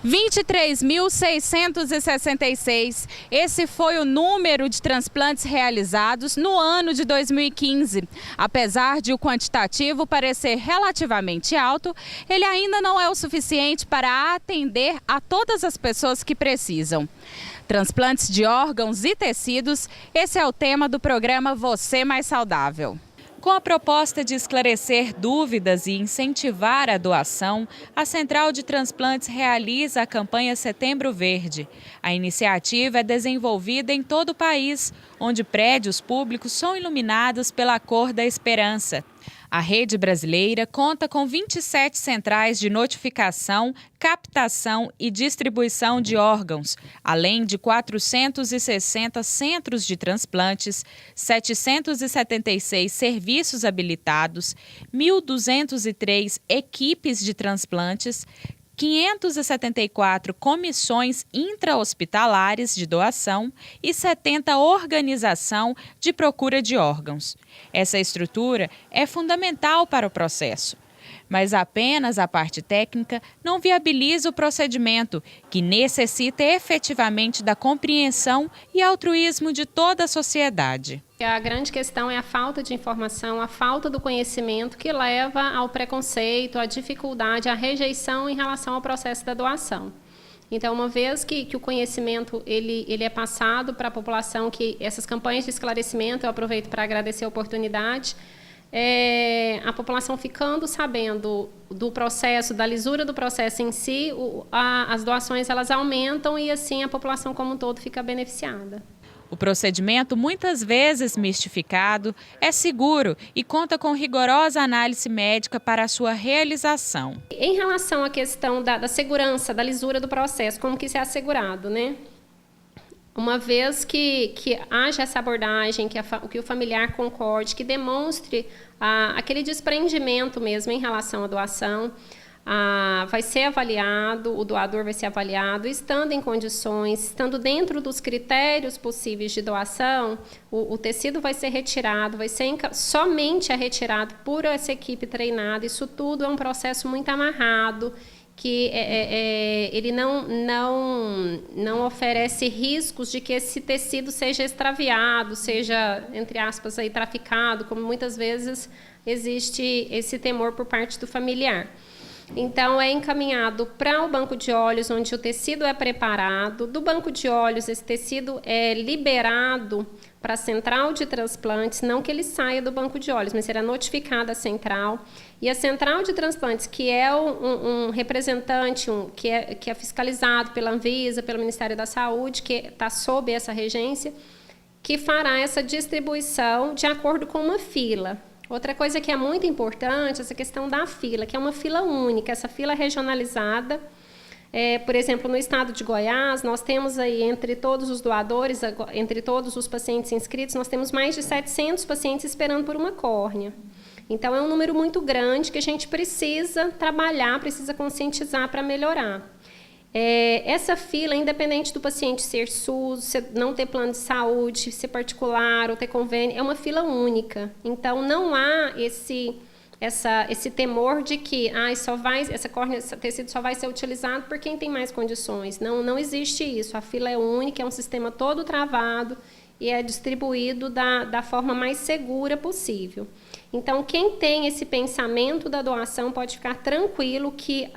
23.666. Esse foi o número de transplantes realizados no ano de 2015. Apesar de o quantitativo parecer relativamente alto, ele ainda não é o suficiente para atender a todas as pessoas que precisam. Transplantes de órgãos e tecidos, esse é o tema do programa Você Mais Saudável. Com a proposta de esclarecer dúvidas e incentivar a doação, a Central de Transplantes realiza a campanha Setembro Verde. A iniciativa é desenvolvida em todo o país, onde prédios públicos são iluminados pela cor da esperança. A rede brasileira conta com 27 centrais de notificação, captação e distribuição de órgãos, além de 460 centros de transplantes, 776 serviços habilitados, 1.203 equipes de transplantes, 574 comissões intra-hospitalares de doação e 70 organização de procura de órgãos. Essa estrutura é fundamental para o processo, mas apenas a parte técnica não viabiliza o procedimento, que necessita efetivamente da compreensão e altruísmo de toda a sociedade. A grande questão é a falta de informação, a falta do conhecimento que leva ao preconceito, à dificuldade, à rejeição em relação ao processo da doação. Então, uma vez que o conhecimento ele é passado para a população, que essas campanhas de esclarecimento, eu aproveito para agradecer a oportunidade, a população ficando sabendo do processo, da lisura do processo em si, as doações elas aumentam e assim a população como um todo fica beneficiada. O procedimento, muitas vezes mistificado, é seguro e conta com rigorosa análise médica para a sua realização. Em relação à questão da segurança, da lisura do processo, como que isso é assegurado, né? Uma vez que haja essa abordagem, que o familiar concorde, que demonstre aquele desprendimento mesmo em relação à doação, vai ser avaliado, o doador vai ser avaliado, estando em condições, estando dentro dos critérios possíveis de doação, o tecido vai ser retirado, somente é retirado por essa equipe treinada. Isso tudo é um processo muito amarrado, que ele não oferece riscos de que esse tecido seja extraviado, seja, entre aspas, aí, traficado, como muitas vezes existe esse temor por parte do familiar. Então, é encaminhado para o banco de óleos, onde o tecido é preparado. Do banco de óleos, esse tecido é liberado para a central de transplantes, não que ele saia do banco de óleos, mas será notificada a central. E a central de transplantes, que é um representante, que é fiscalizado pela Anvisa, pelo Ministério da Saúde, que está sob essa regência, que fará essa distribuição de acordo com uma fila. Outra coisa que é muito importante, essa questão da fila, que é uma fila única, essa fila regionalizada. Por exemplo, no estado de Goiás, nós temos aí, entre todos os doadores, entre todos os pacientes inscritos, nós temos mais de 700 pacientes esperando por uma córnea. Então, é um número muito grande que a gente precisa trabalhar, precisa conscientizar para melhorar. Essa fila, independente do paciente ser SUS, não ter plano de saúde, ser particular ou ter convênio, é uma fila única. Então, não há esse temor de que esse tecido só vai ser utilizado por quem tem mais condições. Não existe isso. A fila é única, é um sistema todo travado e é distribuído da forma mais segura possível. Então, quem tem esse pensamento da doação pode ficar tranquilo que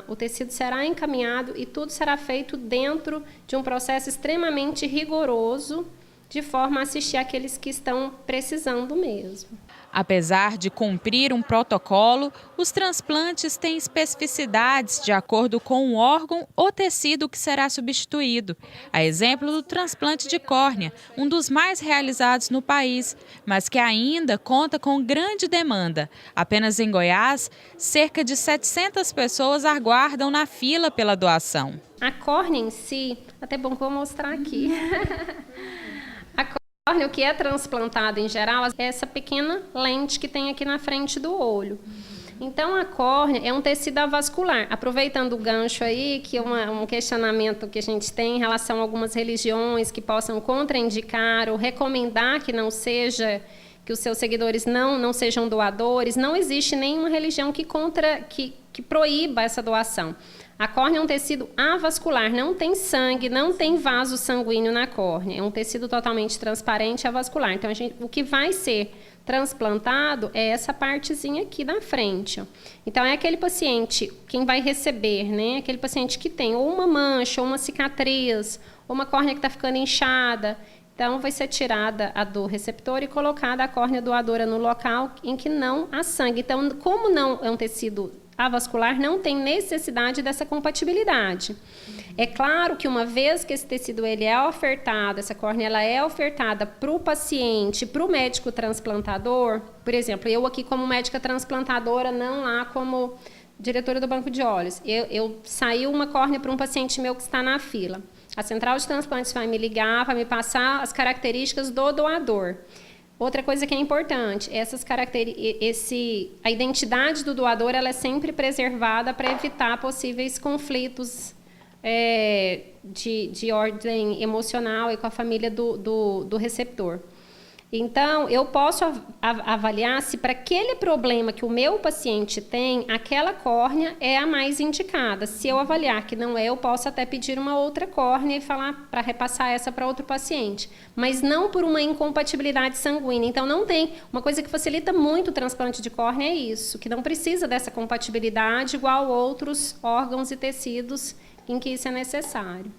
o tecido será encaminhado e tudo será feito dentro de um processo extremamente rigoroso, de forma a assistir aqueles que estão precisando mesmo. Apesar de cumprir um protocolo, os transplantes têm especificidades de acordo com o órgão ou tecido que será substituído. A exemplo do transplante de córnea, um dos mais realizados no país, mas que ainda conta com grande demanda. Apenas em Goiás, cerca de 700 pessoas aguardam na fila pela doação. A córnea em si, até bom que eu vou mostrar aqui. O que é transplantado em geral é essa pequena lente que tem aqui na frente do olho. Então, a córnea é um tecido avascular. Aproveitando o gancho aí, que é um questionamento que a gente tem em relação a algumas religiões que possam contraindicar ou recomendar que que os seus seguidores não sejam doadores, não existe nenhuma religião que proíba essa doação. A córnea é um tecido avascular, não tem sangue, não tem vaso sanguíneo na córnea. É um tecido totalmente transparente e avascular. Então, o que vai ser transplantado é essa partezinha aqui da frente. Ó. Então, é aquele paciente, quem vai receber, né? Aquele paciente que tem ou uma mancha, ou uma cicatriz, ou uma córnea que está ficando inchada. Então, vai ser tirada a do receptor e colocada a córnea doadora no local em que não há sangue. Então, como não é um tecido avascular, não tem necessidade dessa compatibilidade. É claro que uma vez que esse tecido ele é ofertado, essa córnea ela é ofertada para o paciente, para o médico transplantador, por exemplo, eu aqui como médica transplantadora, não lá como diretora do banco de olhos, eu saí uma córnea para um paciente meu que está na fila. A central de transplantes vai me ligar, vai me passar as características do doador. Outra coisa que é importante, a identidade do doador ela é sempre preservada para evitar possíveis conflitos de ordem emocional e com a família do receptor. Então, eu posso avaliar se para aquele problema que o meu paciente tem, aquela córnea é a mais indicada. Se eu avaliar que não é, eu posso até pedir uma outra córnea e falar para repassar essa para outro paciente. Mas não por uma incompatibilidade sanguínea. Então, não tem. Uma coisa que facilita muito o transplante de córnea é isso, que não precisa dessa compatibilidade igual outros órgãos e tecidos em que isso é necessário.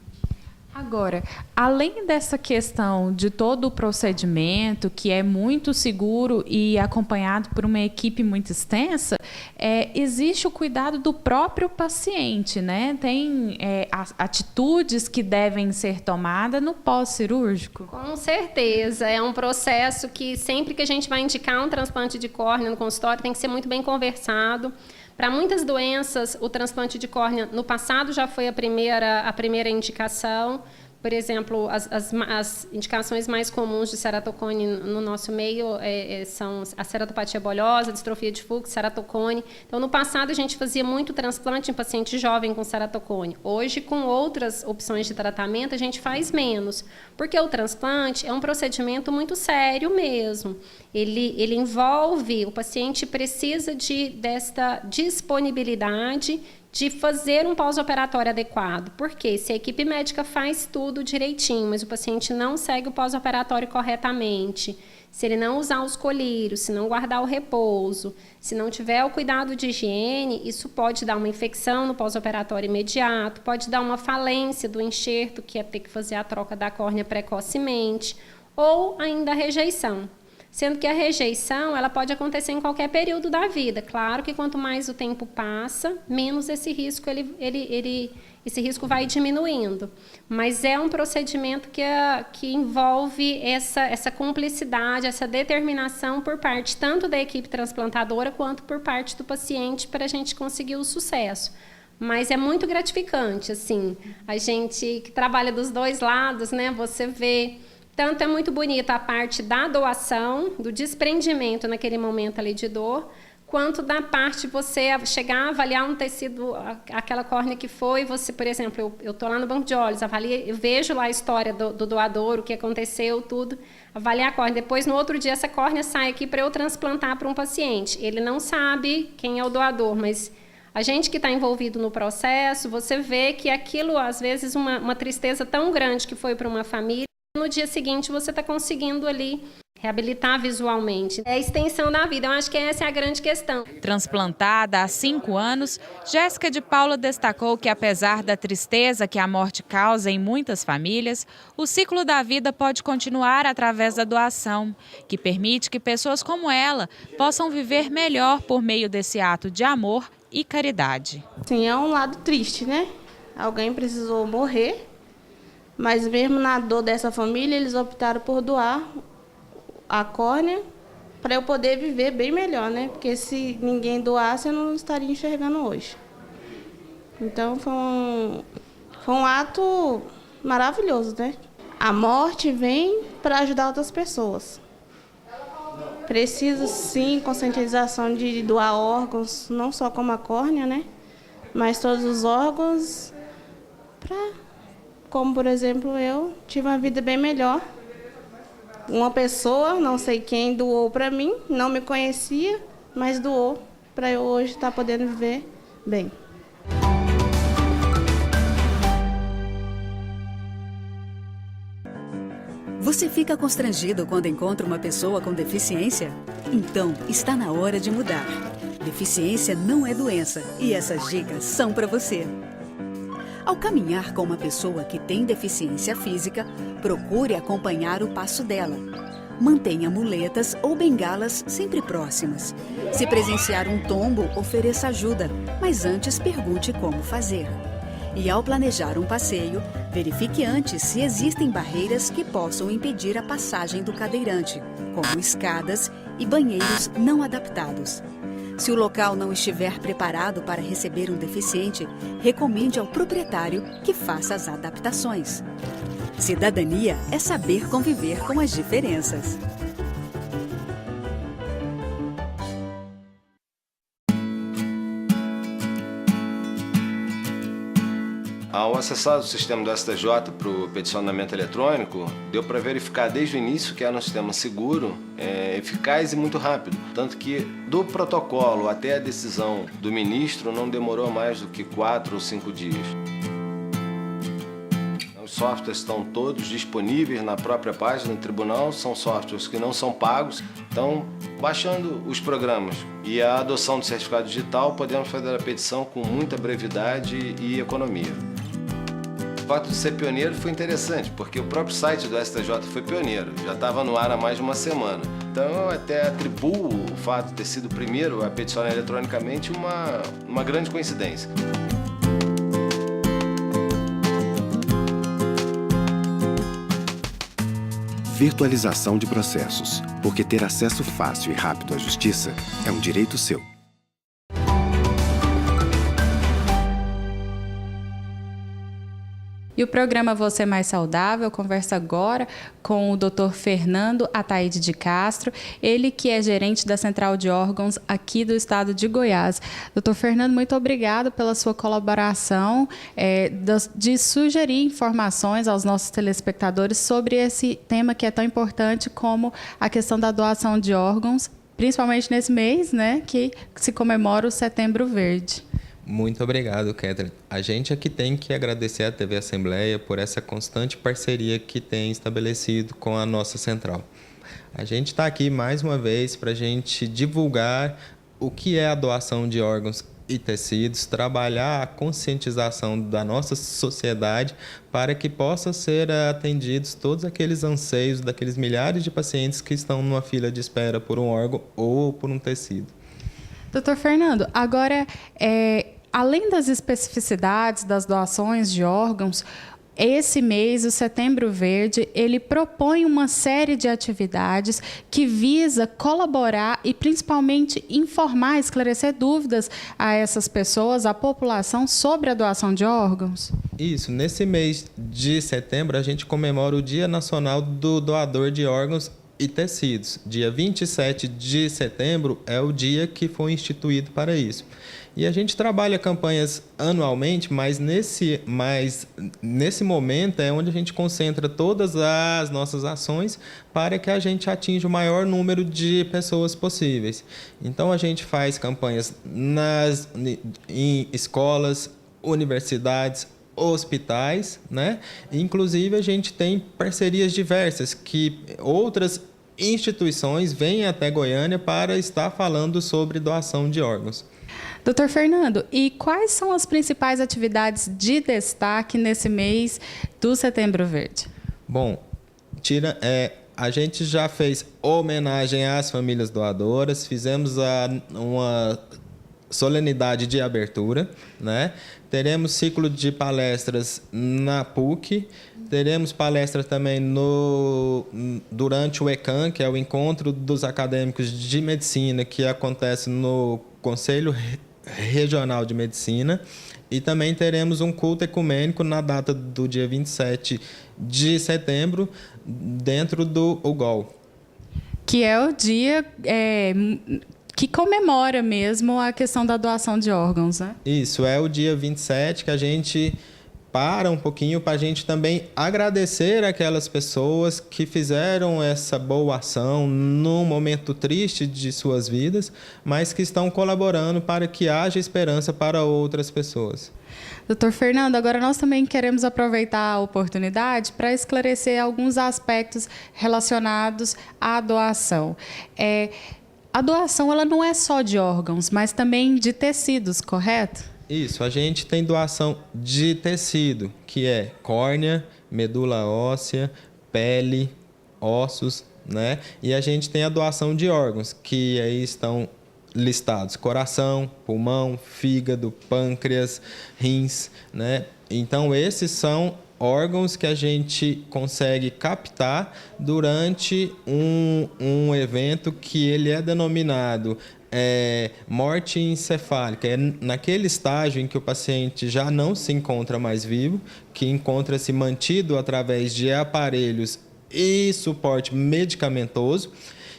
Agora, além dessa questão de todo o procedimento, que é muito seguro e acompanhado por uma equipe muito extensa, existe o cuidado do próprio paciente, né? Tem atitudes que devem ser tomadas no pós-cirúrgico? Com certeza. É um processo que sempre que a gente vai indicar um transplante de córnea no consultório, tem que ser muito bem conversado. Para muitas doenças, o transplante de córnea no passado já foi a primeira indicação. Por exemplo, as indicações mais comuns de ceratocone no nosso meio são a ceratopatia bolhosa, a distrofia de Fuchs, ceratocone. Então, no passado, a gente fazia muito transplante em paciente jovem com ceratocone. Hoje, com outras opções de tratamento, a gente faz menos, porque o transplante é um procedimento muito sério mesmo. Ele envolve, o paciente precisa desta disponibilidade de fazer um pós-operatório adequado. Porque se a equipe médica faz tudo direitinho, mas o paciente não segue o pós-operatório corretamente, se ele não usar os colírios, se não guardar o repouso, se não tiver o cuidado de higiene, isso pode dar uma infecção no pós-operatório imediato, pode dar uma falência do enxerto, que é ter que fazer a troca da córnea precocemente, ou ainda a rejeição. Sendo que a rejeição ela pode acontecer em qualquer período da vida. Claro que quanto mais o tempo passa, menos esse risco, esse risco vai diminuindo. Mas é um procedimento que envolve essa cumplicidade, essa determinação por parte tanto da equipe transplantadora quanto por parte do paciente para a gente conseguir o sucesso. Mas é muito gratificante, assim, a gente que trabalha dos dois lados, né? Você vê... Tanto é muito bonita a parte da doação, do desprendimento naquele momento ali de dor, quanto da parte de você chegar a avaliar um tecido, aquela córnea que foi, você, por exemplo, eu estou lá no banco de olhos, eu vejo lá a história do doador, o que aconteceu, tudo, avaliar a córnea. Depois, no outro dia, essa córnea sai aqui para eu transplantar para um paciente. Ele não sabe quem é o doador, mas... A gente que está envolvido no processo, você vê que aquilo, às vezes, uma tristeza tão grande que foi para uma família, no dia seguinte você está conseguindo ali reabilitar visualmente. É a extensão da vida, eu acho que essa é a grande questão. Transplantada há 5 anos, Jéssica de Paula destacou que apesar da tristeza que a morte causa em muitas famílias, o ciclo da vida pode continuar através da doação, que permite que pessoas como ela possam viver melhor por meio desse ato de amor e caridade. Sim, é um lado triste, né? Alguém precisou morrer. Mas mesmo na dor dessa família, eles optaram por doar a córnea para eu poder viver bem melhor, né? Porque se ninguém doasse, eu não estaria enxergando hoje. Então, foi um ato maravilhoso, né? A morte vem para ajudar outras pessoas. Precisa, sim, conscientização de doar órgãos, não só como a córnea, né? Mas todos os órgãos como, por exemplo, eu tive uma vida bem melhor. Uma pessoa, não sei quem, doou para mim, não me conhecia, mas doou para eu hoje estar podendo viver bem. Você fica constrangido quando encontra uma pessoa com deficiência? Então, está na hora de mudar. Deficiência não é doença e essas dicas são para você. Ao caminhar com uma pessoa que tem deficiência física, procure acompanhar o passo dela. Mantenha muletas ou bengalas sempre próximas. Se presenciar um tombo, ofereça ajuda, mas antes pergunte como fazer. E ao planejar um passeio, verifique antes se existem barreiras que possam impedir a passagem do cadeirante, como escadas e banheiros não adaptados. Se o local não estiver preparado para receber um deficiente, recomende ao proprietário que faça as adaptações. Cidadania é saber conviver com as diferenças. Ao acessar o sistema do STJ para o peticionamento eletrônico, deu para verificar desde o início que era um sistema seguro, eficaz e muito rápido. Tanto que do protocolo até a decisão do ministro não demorou mais do que 4 ou 5 dias. Os softwares estão todos disponíveis na própria página do tribunal, são softwares que não são pagos, então baixando os programas e a adoção do certificado digital, podemos fazer a petição com muita brevidade e economia. O fato de ser pioneiro foi interessante, porque o próprio site do STJ foi pioneiro, já estava no ar há mais de uma semana. Então eu até atribuo o fato de ter sido o primeiro a peticionar eletronicamente uma grande coincidência. Virtualização de processos, porque ter acesso fácil e rápido à justiça é um direito seu. E o programa Você Mais Saudável conversa agora com o Dr. Fernando Ataide de Castro, ele que é gerente da Central de Órgãos aqui do estado de Goiás. Dr. Fernando, muito obrigado pela sua colaboração, de sugerir informações aos nossos telespectadores sobre esse tema que é tão importante como a questão da doação de órgãos, principalmente nesse mês, né, que se comemora o Setembro Verde. Muito obrigado, Catherine. A gente aqui tem que agradecer à TV Assembleia por essa constante parceria que tem estabelecido com a nossa central. A gente está aqui mais uma vez para a gente divulgar o que é a doação de órgãos e tecidos, trabalhar a conscientização da nossa sociedade para que possa ser atendidos todos aqueles anseios daqueles milhares de pacientes que estão numa fila de espera por um órgão ou por um tecido. Doutor Fernando, agora, além das especificidades das doações de órgãos, esse mês, o Setembro Verde, ele propõe uma série de atividades que visa colaborar e, principalmente, informar, esclarecer dúvidas a essas pessoas, à população, sobre a doação de órgãos? Isso. Nesse mês de setembro, a gente comemora o Dia Nacional do Doador de Órgãos e Tecidos. Dia 27 de setembro é o dia que foi instituído para isso. E a gente trabalha campanhas anualmente, mas nesse momento é onde a gente concentra todas as nossas ações para que a gente atinja o maior número de pessoas possíveis. Então a gente faz campanhas em escolas, universidades, hospitais, né? Inclusive a gente tem parcerias diversas que outras instituições vêm até Goiânia para estar falando sobre doação de órgãos. Doutor Fernando, e quais são as principais atividades de destaque nesse mês do Setembro Verde? Bom, a gente já fez homenagem às famílias doadoras, fizemos uma solenidade de abertura, né? Teremos ciclo de palestras na PUC, teremos palestra também durante o ECAM, que é o Encontro dos Acadêmicos de Medicina, que acontece no Conselho Regional de Medicina, e também teremos um culto ecumênico na data do dia 27 de setembro, dentro do UGOL. Que é o dia que comemora mesmo a questão da doação de órgãos, né? Isso, é o dia 27 que a gente para um pouquinho para a gente também agradecer aquelas pessoas que fizeram essa boa ação num momento triste de suas vidas, mas que estão colaborando para que haja esperança para outras pessoas. Doutor Fernando, agora nós também queremos aproveitar a oportunidade para esclarecer alguns aspectos relacionados à doação. A doação ela não é só de órgãos, mas também de tecidos, correto? Isso, a gente tem doação de tecido, que é córnea, medula óssea, pele, ossos, né? E a gente tem a doação de órgãos, que aí estão listados: coração, pulmão, fígado, pâncreas, rins, né? Então, esses são órgãos que a gente consegue captar durante um evento que ele é denominado morte encefálica. É naquele estágio em que o paciente já não se encontra mais vivo, que encontra-se mantido através de aparelhos e suporte medicamentoso.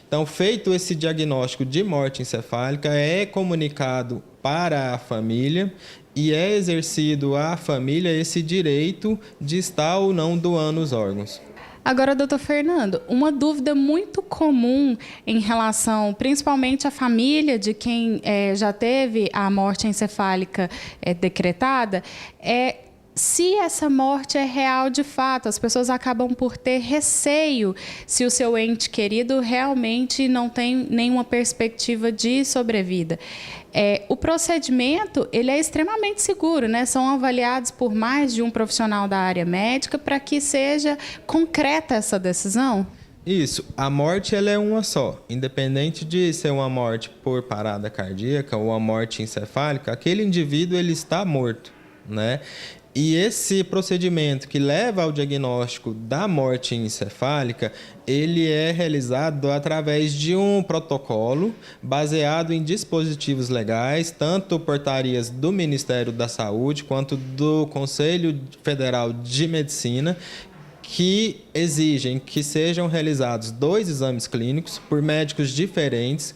Então, feito esse diagnóstico de morte encefálica, é comunicado para a família e é exercido à família esse direito de estar ou não doando os órgãos. Agora, doutor Fernando, uma dúvida muito comum em relação, principalmente à família de quem já teve a morte encefálica decretada, é se essa morte é real de fato. As pessoas acabam por ter receio se o seu ente querido realmente não tem nenhuma perspectiva de sobrevida. O procedimento ele é extremamente seguro, né? São avaliados por mais de um profissional da área médica para que seja concreta essa decisão? Isso, a morte ela é uma só. Independente de ser uma morte por parada cardíaca ou uma morte encefálica, aquele indivíduo ele está morto, né? E esse procedimento que leva ao diagnóstico da morte encefálica, ele é realizado através de um protocolo baseado em dispositivos legais, tanto portarias do Ministério da Saúde quanto do Conselho Federal de Medicina, que exigem que sejam realizados 2 exames clínicos por médicos diferentes,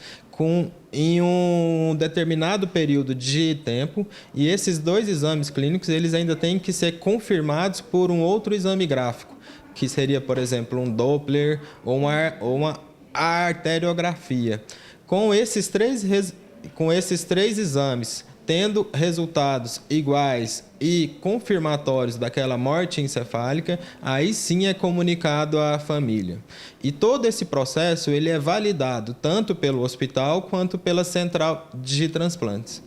em um determinado período de tempo, e esses 2 exames clínicos eles ainda têm que ser confirmados por um outro exame gráfico, que seria, por exemplo, um Doppler ou uma arteriografia. Com esses três exames tendo resultados iguais e confirmatórios daquela morte encefálica, aí sim é comunicado à família. E todo esse processo ele é validado tanto pelo hospital quanto pela central de transplantes.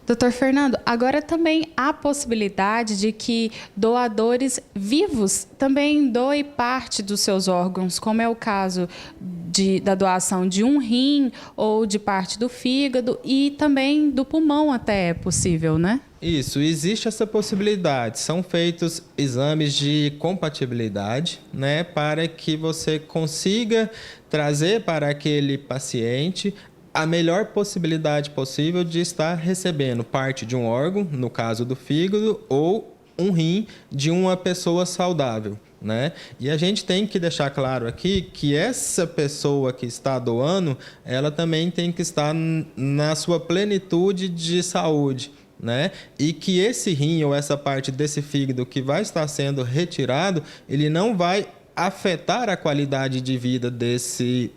Doutor Fernando, agora também há possibilidade de que doadores vivos também doem parte dos seus órgãos, como é o caso da doação de um rim ou de parte do fígado e também do pulmão até é possível, né? Isso, existe essa possibilidade. São feitos exames de compatibilidade, né, para que você consiga trazer para aquele paciente a melhor possibilidade possível de estar recebendo parte de um órgão, no caso do fígado, ou um rim de uma pessoa saudável, né? E a gente tem que deixar claro aqui que essa pessoa que está doando, ela também tem que estar na sua plenitude de saúde, né? E que esse rim ou essa parte desse fígado que vai estar sendo retirado, ele não vai afetar a qualidade de vida desse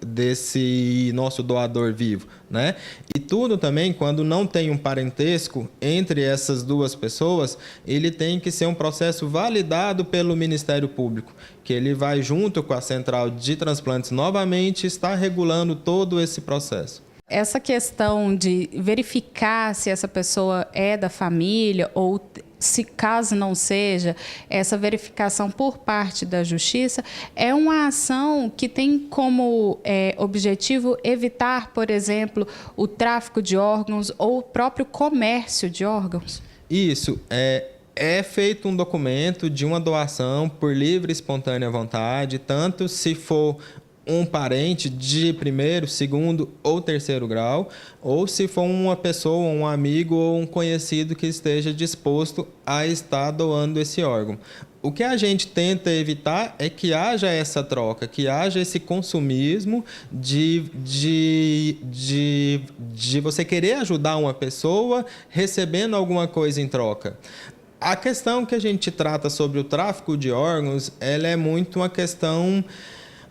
nosso doador vivo, né? E tudo também, quando não tem um parentesco entre essas duas pessoas, ele tem que ser um processo validado pelo Ministério Público, que ele vai junto com a Central de Transplantes novamente estar regulando todo esse processo. Essa questão de verificar se essa pessoa é da família ou se caso não seja, essa verificação por parte da Justiça é uma ação que tem como objetivo evitar, por exemplo, o tráfico de órgãos ou o próprio comércio de órgãos? Isso, é feito um documento de uma doação por livre e espontânea vontade, tanto se for um parente de 1º, 2º ou 3º grau, ou se for uma pessoa, um amigo ou um conhecido que esteja disposto a estar doando esse órgão. O que a gente tenta evitar é que haja essa troca, que haja esse consumismo de você querer ajudar uma pessoa recebendo alguma coisa em troca. A questão que a gente trata sobre o tráfico de órgãos, ela é muito uma questão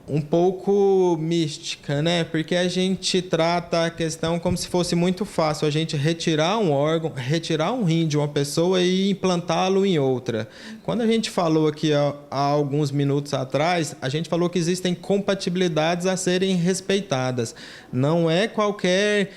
um pouco mística, né? Porque a gente trata a questão como se fosse muito fácil a gente retirar um órgão, retirar um rim de uma pessoa e implantá-lo em outra. Quando a gente falou aqui há alguns minutos atrás, a gente falou que existem compatibilidades a serem respeitadas. Não é qualquer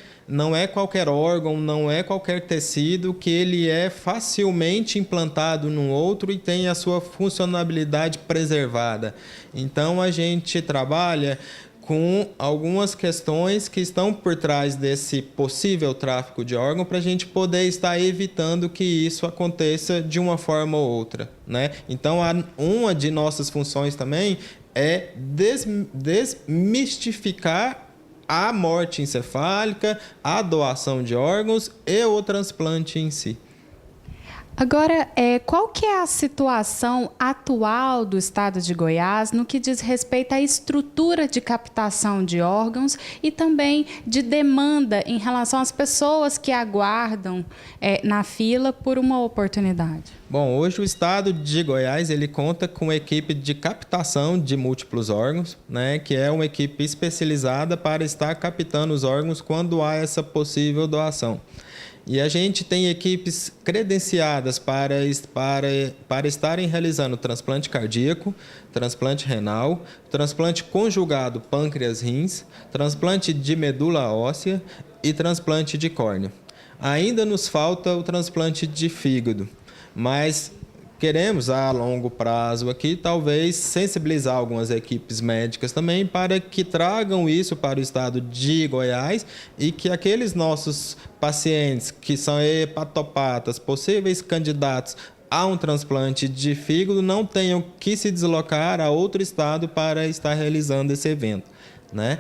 órgão, não é qualquer tecido que ele é facilmente implantado num outro e tem a sua funcionalidade preservada. Então, a gente trabalha com algumas questões que estão por trás desse possível tráfico de órgão para a gente poder estar evitando que isso aconteça de uma forma ou outra, né? Então, uma de nossas funções também é desmistificar a morte encefálica, a doação de órgãos e o transplante em si. Agora, qual que é a situação atual do estado de Goiás no que diz respeito à estrutura de captação de órgãos e também de demanda em relação às pessoas que aguardam na fila por uma oportunidade? Bom, hoje o estado de Goiás ele conta com uma equipe de captação de múltiplos órgãos, né, que é uma equipe especializada para estar captando os órgãos quando há essa possível doação. E a gente tem equipes credenciadas para estarem realizando transplante cardíaco, transplante renal, transplante conjugado pâncreas-rins, transplante de medula óssea e transplante de córnea. Ainda nos falta o transplante de fígado, mas queremos, a longo prazo aqui, talvez sensibilizar algumas equipes médicas também para que tragam isso para o estado de Goiás e que aqueles nossos pacientes que são hepatopatas, possíveis candidatos a um transplante de fígado, não tenham que se deslocar a outro estado para estar realizando esse evento, né?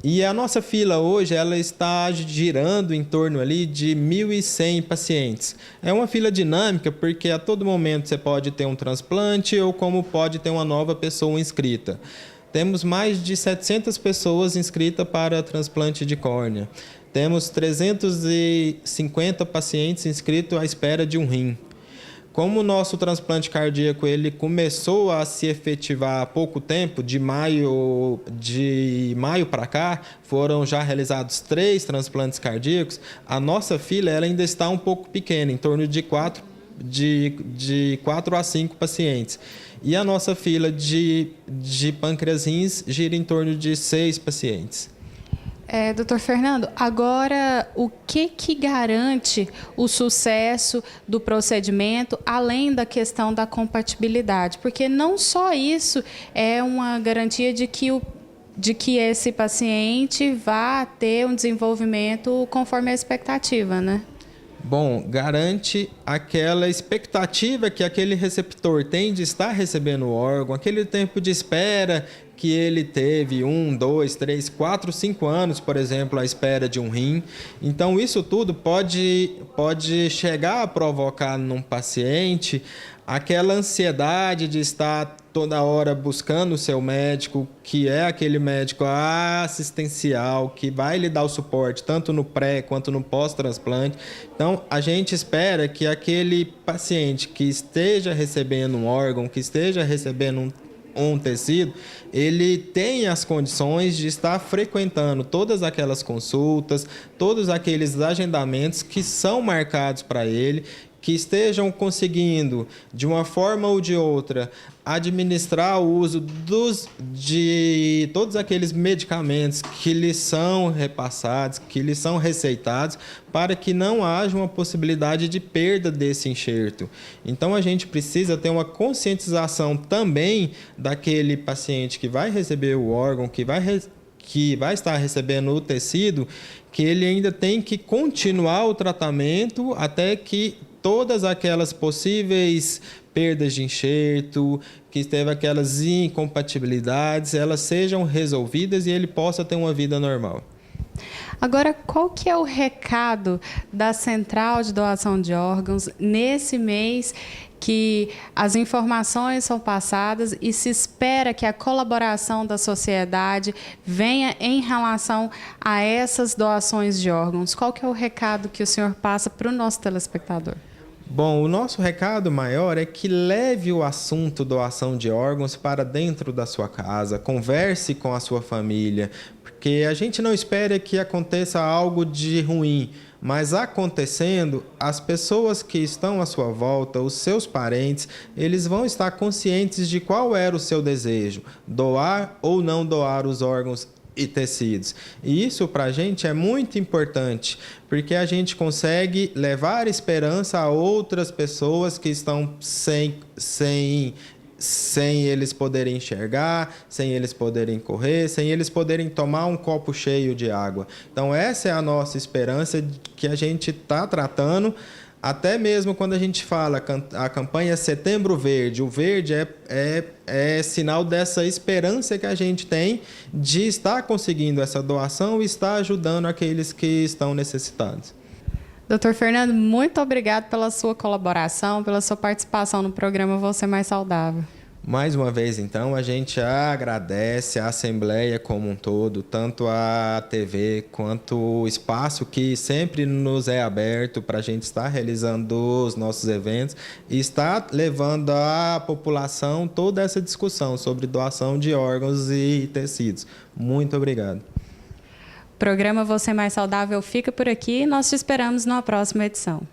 E a nossa fila hoje ela está girando em torno ali de 1.100 pacientes. É uma fila dinâmica porque a todo momento você pode ter um transplante ou como pode ter uma nova pessoa inscrita. Temos mais de 700 pessoas inscritas para transplante de córnea. Temos 350 pacientes inscritos à espera de um rim. Como o nosso transplante cardíaco ele começou a se efetivar há pouco tempo, de maio para cá, foram já realizados 3 transplantes cardíacos, a nossa fila ela ainda está um pouco pequena, em torno de 4 a 5 pacientes. E a nossa fila de pâncreas-rins gira em torno de 6 pacientes. Doutor Fernando, agora o que garante o sucesso do procedimento, além da questão da compatibilidade? Porque não só isso é uma garantia de que esse paciente vá ter um desenvolvimento conforme a expectativa, né? Bom, garante aquela expectativa que aquele receptor tem de estar recebendo o órgão, aquele tempo de espera que ele teve 1, 2, 3, 4, 5 anos, por exemplo, à espera de um rim. Então, isso tudo pode chegar a provocar num paciente aquela ansiedade de estar toda hora buscando o seu médico, que é aquele médico assistencial, que vai lhe dar o suporte tanto no pré quanto no pós-transplante. Então, a gente espera que aquele paciente que esteja recebendo um órgão, que esteja recebendo um tecido, ele tem as condições de estar frequentando todas aquelas consultas, todos aqueles agendamentos que são marcados para ele, que estejam conseguindo, de uma forma ou de outra, administrar o uso de todos aqueles medicamentos que lhes são repassados, que lhes são receitados, para que não haja uma possibilidade de perda desse enxerto. Então, a gente precisa ter uma conscientização também daquele paciente que vai receber o órgão, que vai estar recebendo o tecido, que ele ainda tem que continuar o tratamento até que todas aquelas possíveis perdas de enxerto, que teve aquelas incompatibilidades, elas sejam resolvidas e ele possa ter uma vida normal. Agora, qual que é o recado da Central de Doação de Órgãos nesse mês que as informações são passadas e se espera que a colaboração da sociedade venha em relação a essas doações de órgãos? Qual que é o recado que o senhor passa para o nosso telespectador? Bom, o nosso recado maior é que leve o assunto doação de órgãos para dentro da sua casa, converse com a sua família, porque a gente não espera que aconteça algo de ruim, mas acontecendo, as pessoas que estão à sua volta, os seus parentes, eles vão estar conscientes de qual era o seu desejo, doar ou não doar os órgãos e tecidos. E isso para a gente é muito importante, porque a gente consegue levar esperança a outras pessoas que estão sem eles poderem enxergar, sem eles poderem correr, sem eles poderem tomar um copo cheio de água. Então essa é a nossa esperança que a gente está tratando. Até mesmo quando a gente fala a campanha Setembro Verde, o verde é sinal dessa esperança que a gente tem de estar conseguindo essa doação e estar ajudando aqueles que estão necessitados. Doutor Fernando, muito obrigado pela sua colaboração, pela sua participação no programa Você Mais Saudável. Mais uma vez, então, a gente agradece a Assembleia como um todo, tanto a TV quanto o espaço que sempre nos é aberto para a gente estar realizando os nossos eventos e estar levando à população toda essa discussão sobre doação de órgãos e tecidos. Muito obrigado. O programa Você Mais Saudável fica por aqui e nós te esperamos numa próxima edição.